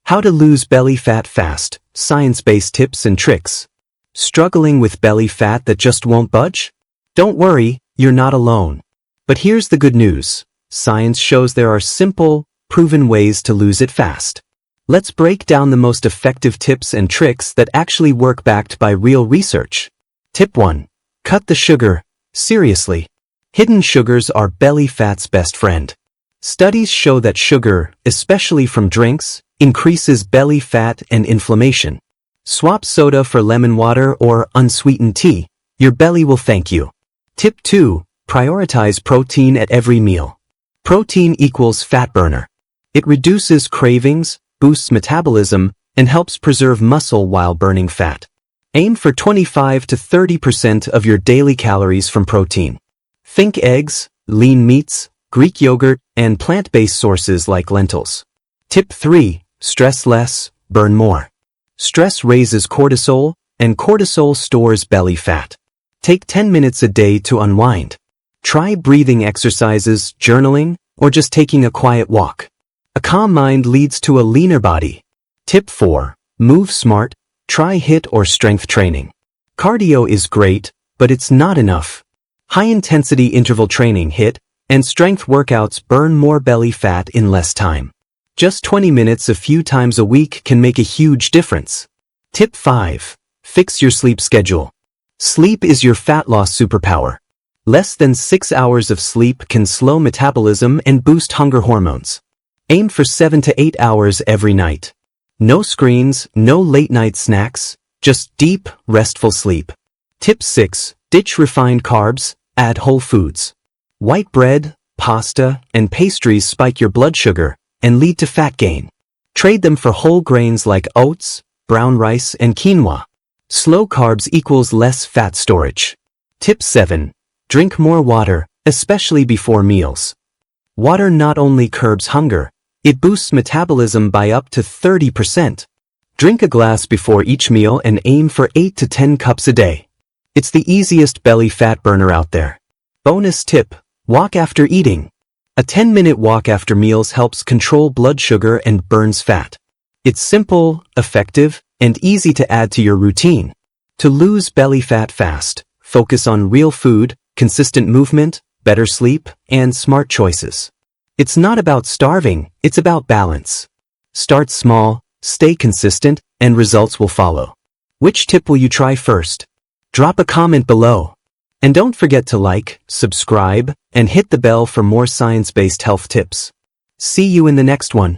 How to lose belly fat fast, science-based tips and tricks. Struggling with belly fat that just won't budge? Don't worry, you're not alone. But here's the good news. Science shows there are simple, proven ways to lose it fast. Let's break down the most effective tips and tricks that actually work backed by real research. Tip 1. Cut the sugar. Seriously. Hidden sugars are belly fat's best friend. Studies show that sugar, especially from drinks, increases belly fat and inflammation. Swap soda for lemon water or unsweetened tea. Your belly will thank you. Tip 2. Prioritize protein at every meal. Protein equals fat burner. It reduces cravings, boosts metabolism, and helps preserve muscle while burning fat. Aim for 25 to 30% of your daily calories from protein. Think eggs, lean meats, Greek yogurt, and plant-based sources like lentils. Tip 3. Stress less, burn more. Stress raises cortisol, and cortisol stores belly fat. Take 10 minutes a day to unwind. Try breathing exercises, journaling, or just taking a quiet walk. A calm mind leads to a leaner body. Tip 4. Move smart. Try HIIT or strength training. Cardio is great, but it's not enough. High-intensity interval training HIIT and strength workouts burn more belly fat in less time. Just 20 minutes a few times a week can make a huge difference. Tip 5. Fix your sleep schedule. Sleep is your fat loss superpower. Less than 6 hours of sleep can slow metabolism and boost hunger hormones. Aim for 7 to 8 hours every night. No screens, no late-night snacks, just deep, restful sleep. Tip 6. Ditch refined carbs, add whole foods. White bread, pasta, and pastries spike your blood sugar and lead to fat gain. Trade them for whole grains like oats, brown rice, and quinoa. Slow carbs equals less fat storage. Tip 7. Drink more water, especially before meals. Water not only curbs hunger, it boosts metabolism by up to 30%. Drink a glass before each meal and aim for 8 to 10 cups a day. It's the easiest belly fat burner out there. Bonus tip. Walk after eating. A 10-minute walk after meals helps control blood sugar and burns fat. It's simple, effective, and easy to add to your routine. To lose belly fat fast, focus on real food, consistent movement, better sleep, and smart choices. It's not about starving, it's about balance. Start small, stay consistent, and results will follow. Which tip will you try first? Drop a comment below. And don't forget to like, subscribe, and hit the bell for more science-based health tips. See you in the next one.